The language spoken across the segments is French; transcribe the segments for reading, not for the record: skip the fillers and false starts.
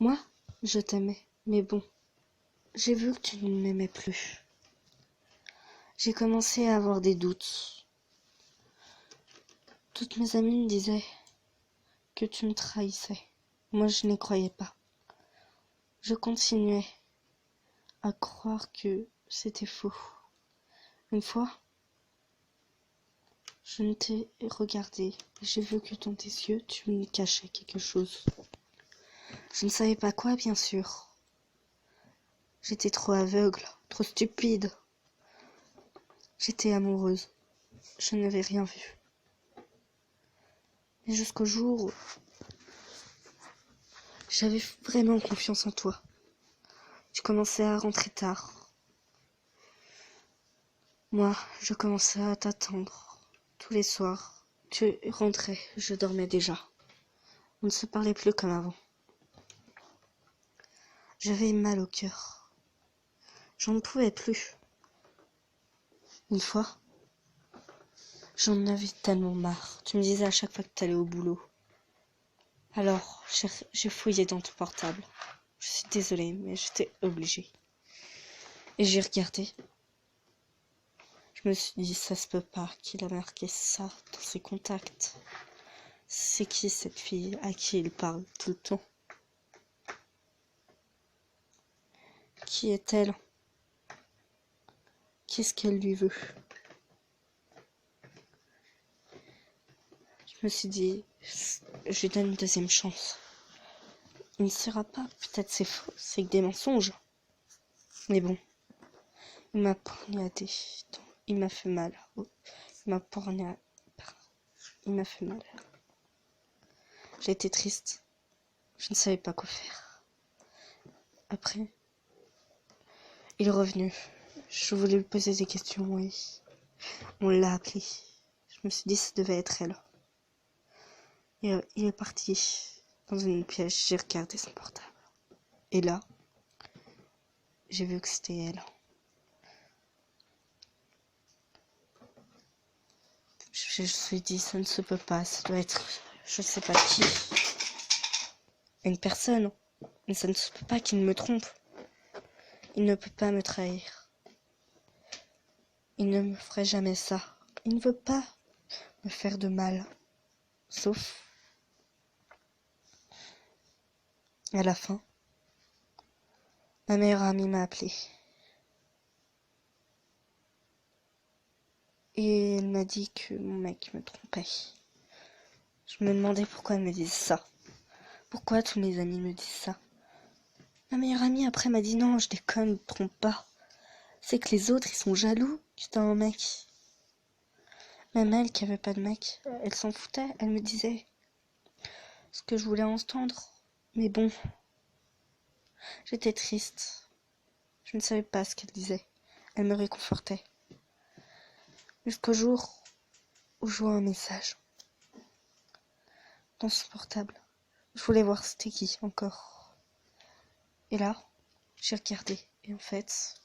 Moi, je t'aimais, mais bon, j'ai vu que tu ne m'aimais plus. J'ai commencé à avoir des doutes. Toutes mes amies me disaient que tu me trahissais. Moi, je n'y croyais pas. Je continuais à croire que c'était faux. Une fois, je ne t'ai regardé et j'ai vu que dans tes yeux, tu me cachais quelque chose. Je ne savais pas quoi, bien sûr. J'étais trop aveugle, trop stupide. J'étais amoureuse. Je n'avais rien vu. Et jusqu'au jour où j'avais vraiment confiance en toi. Tu commençais à rentrer tard. Moi, je commençais à t'attendre. Tous les soirs, tu rentrais, je dormais déjà. On ne se parlait plus comme avant. J'avais mal au cœur. J'en ne pouvais plus. Une fois, j'en avais tellement marre. Tu me disais à chaque fois que tu allais au boulot. Alors, j'ai fouillé dans ton portable. Je suis désolée, mais j'étais obligée. Et j'ai regardé. Je me suis dit, ça se peut pas qu'il a marqué ça dans ses contacts. C'est qui cette fille à qui il parle tout le temps? Qui est-elle? Qu'est-ce qu'elle lui veut? Je me suis dit, je lui donne une deuxième chance. Il ne sera pas, peut-être c'est faux, c'est que des mensonges. Mais bon, il m'a poignardé, il m'a fait mal. Il m'a poignardé, il m'a fait mal. J'ai été triste, je ne savais pas quoi faire. Après, il est revenu. Je voulais lui poser des questions, oui. On l'a appelé. Je me suis dit, ça devait être elle. Et il est parti dans une pièce, j'ai regardé son portable. Et là, j'ai vu que c'était elle. Je me suis dit, ça ne se peut pas, ça doit être, je sais pas qui, une personne. Mais ça ne se peut pas qu'il me trompe. Il ne peut pas me trahir. Il ne me ferait jamais ça. Il ne veut pas me faire de mal. Sauf à la fin, ma meilleure amie m'a appelé. Et elle m'a dit que mon mec me trompait. Je me demandais pourquoi elle me disait ça. Pourquoi tous mes amis me disent ça? Ma meilleure amie après m'a dit non, je déconne, ne te trompe pas. C'est que les autres, ils sont jaloux que t'as un mec. Même elle qui avait pas de mec, elle s'en foutait. Elle me disait ce que je voulais entendre. Mais bon, j'étais triste. Je ne savais pas ce qu'elle disait. Elle me réconfortait. Jusqu'au jour où je vois un message dans son portable. Je voulais voir c'était qui encore. Et là, j'ai regardé. Et en fait,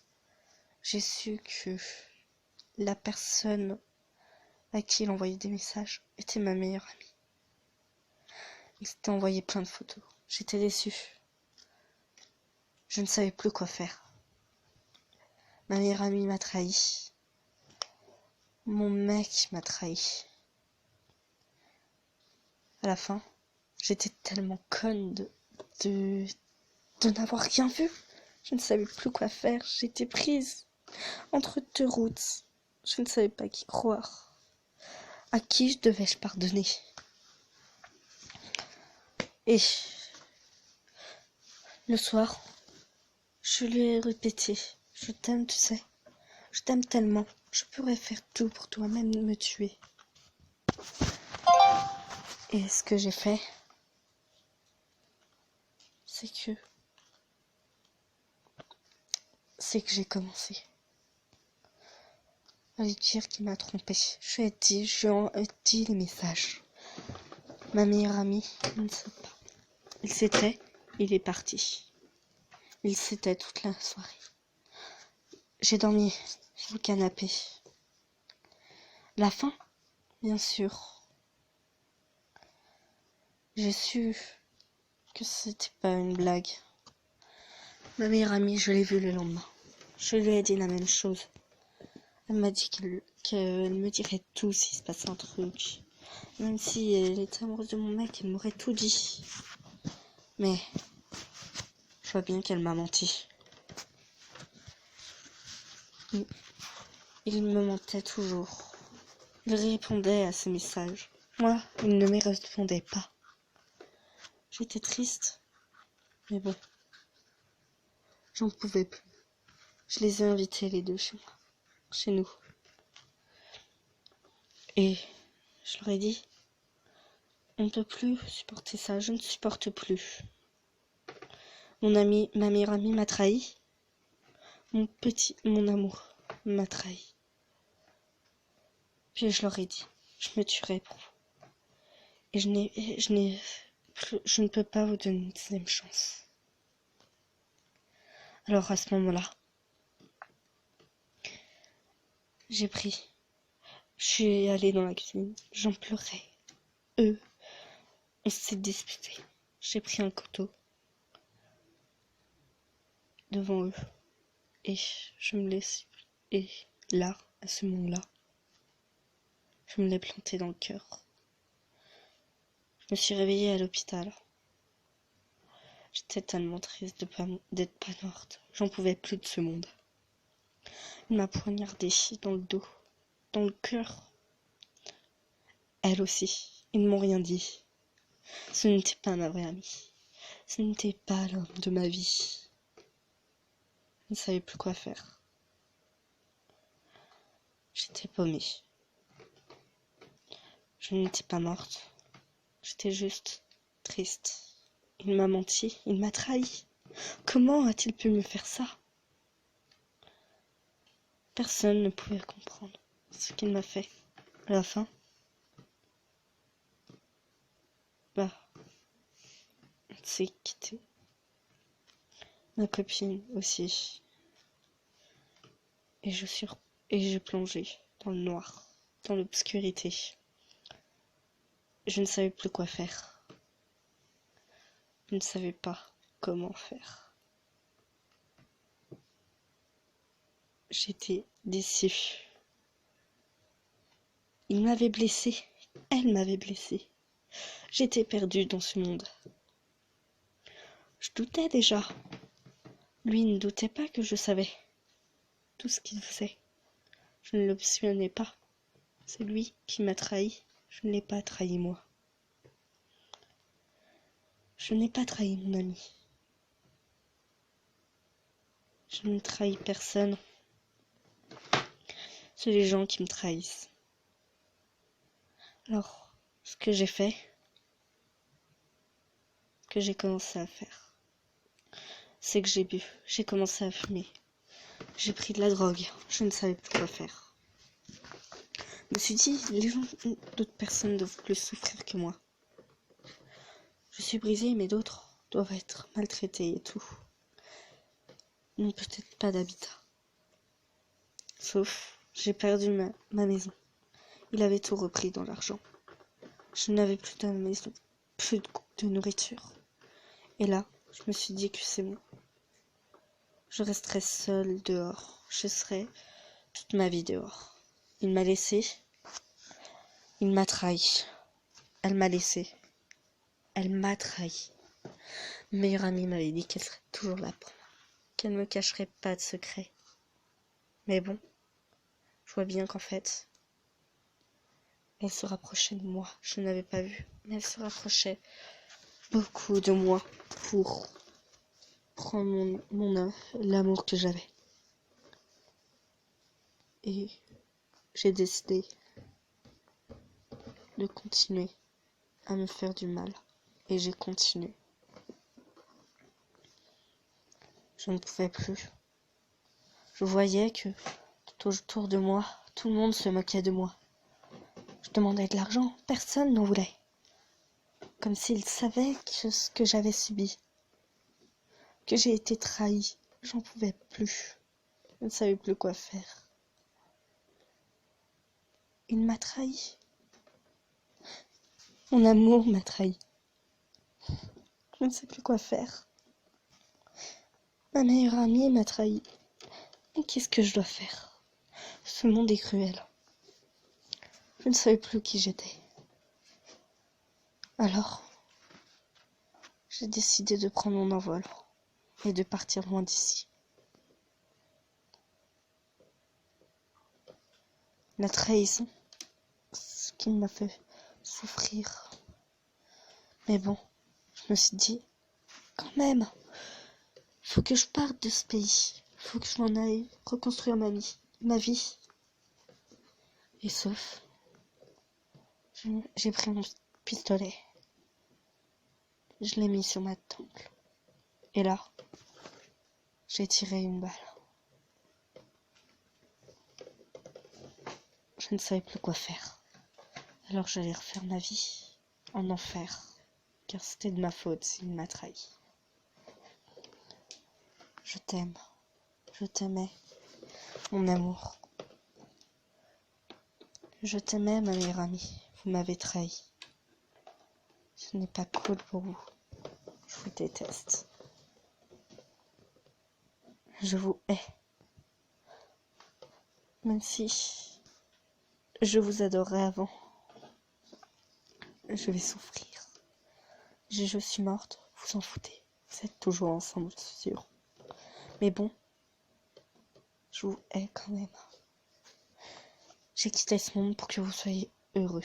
j'ai su que la personne à qui il envoyait des messages était ma meilleure amie. Il s'était envoyé plein de photos. J'étais déçue. Je ne savais plus quoi faire. Ma meilleure amie m'a trahi. Mon mec m'a trahi. À la fin, j'étais tellement conne de n'avoir rien vu. Je ne savais plus quoi faire. J'étais prise entre deux routes. Je ne savais pas qui croire. À qui devais-je pardonner? Et le soir, je lui ai répété, je t'aime, tu sais. Je t'aime tellement. Je pourrais faire tout pour toi, même me tuer. Et ce que j'ai fait, c'est que j'ai commencé à lui dire qu'il m'a trompé. Je lui ai dit les messages. Ma meilleure amie, il ne sait pas. Il s'était, il est parti. Il s'était toute la soirée. J'ai dormi sur le canapé. La fin, bien sûr. J'ai su que c'était pas une blague. Ma meilleure amie, je l'ai vue le lendemain. Je lui ai dit la même chose. Elle m'a dit qu'elle me dirait tout s'il se passait un truc. Même si elle était amoureuse de mon mec, elle m'aurait tout dit. Mais je vois bien qu'elle m'a menti. Il me mentait toujours. Il répondait à ses messages. Moi, il ne me répondait pas. J'étais triste. Mais bon, j'en pouvais plus. Je les ai invités les deux chez moi, chez nous. Et je leur ai dit, on ne peut plus supporter ça, je ne supporte plus. Ma meilleure amie m'a trahi. Mon amour m'a trahi. Puis je leur ai dit, je me tuerai pour vous. Et je ne peux pas vous donner une deuxième chance. Alors à ce moment-là, je suis allée dans la cuisine, j'en pleurais. On s'est disputés. J'ai pris un couteau devant eux et je me laisse. Et là, à ce moment-là, je me l'ai planté dans le cœur. Je me suis réveillée à l'hôpital. J'étais tellement triste d'être pas morte. J'en pouvais plus de ce monde. Il m'a poignardé dans le dos, dans le cœur. Elle aussi. Ils ne m'ont rien dit. Ce n'était pas ma vraie amie. Ce n'était pas l'homme de ma vie. Je ne savais plus quoi faire. J'étais paumée. Je n'étais pas morte. J'étais juste triste. Il m'a menti, il m'a trahi. Comment a-t-il pu me faire ça? Personne ne pouvait comprendre ce qu'il m'a fait. À la fin, on s'est quitté. Ma copine aussi. Et j'ai plongé dans le noir, dans l'obscurité. Je ne savais plus quoi faire. Je ne savais pas comment faire. J'étais déçue. Il m'avait blessée, elle m'avait blessée. J'étais perdue dans ce monde. Je doutais déjà. Lui ne doutait pas que je savais tout ce qu'il faisait. Je ne l'optionnais pas. C'est lui qui m'a trahi. Je ne l'ai pas trahi moi. Je n'ai pas trahi mon ami. Je ne trahis personne. C'est les gens qui me trahissent. Alors, ce que j'ai fait, ce que j'ai commencé à faire, c'est que j'ai bu, j'ai commencé à fumer. J'ai pris de la drogue, je ne savais plus quoi faire. Je me suis dit, d'autres personnes doivent plus souffrir que moi. Je suis brisée, mais d'autres doivent être maltraités et tout. Ils n'ont peut-être pas d'habitat. Sauf, j'ai perdu ma maison. Il avait tout repris dans l'argent. Je n'avais plus de maison, plus de nourriture. Et là, je me suis dit que c'est bon. Je resterai seule dehors. Je serai toute ma vie dehors. Il m'a laissé. Il m'a trahi. Elle m'a laissé. Elle m'a trahi. Ma meilleure amie m'avait dit qu'elle serait toujours là pour moi. Qu'elle ne me cacherait pas de secret. Mais bon, je vois bien qu'en fait, elle se rapprochait de moi. Je n'avais pas vu, mais elle se rapprochait beaucoup de moi pour prendre l'amour que j'avais. Et j'ai décidé de continuer à me faire du mal. Et j'ai continué. Je ne pouvais plus. Je voyais que tout autour de moi, tout le monde se moquait de moi. Je demandais de l'argent, personne n'en voulait. Comme s'ils savaient ce que j'avais subi. Que j'ai été trahie. J'en pouvais plus. Je ne savais plus quoi faire. Il m'a trahi. Mon amour m'a trahi. Je ne sais plus quoi faire. Ma meilleure amie m'a trahi. Et qu'est-ce que je dois faire? Ce monde est cruel. Je ne savais plus qui j'étais. Alors, j'ai décidé de prendre mon envol et de partir loin d'ici. La trahison, ce qui m'a fait souffrir. Mais bon, je me suis dit, quand même, faut que je parte de ce pays. Faut que je m'en aille reconstruire ma vie. Et sauf, j'ai pris mon pistolet. Je l'ai mis sur ma temple. Et là, j'ai tiré une balle. Je ne savais plus quoi faire. Alors j'allais refaire ma vie en enfer. Car c'était de ma faute s'il m'a trahi. Je t'aime. Je t'aimais. Mon amour. Je t'aimais, ma meilleure amie. Vous m'avez trahi. Ce n'est pas cool pour vous. Je vous déteste. Je vous hais. Même si je vous adorais avant. Je vais souffrir. Je suis morte, vous en foutez. Vous êtes toujours ensemble, c'est sûr. Mais bon, je vous hais quand même. J'ai quitté ce monde pour que vous soyez heureux.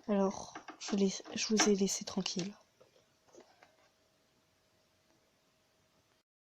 Alors, je vous ai laissé tranquille.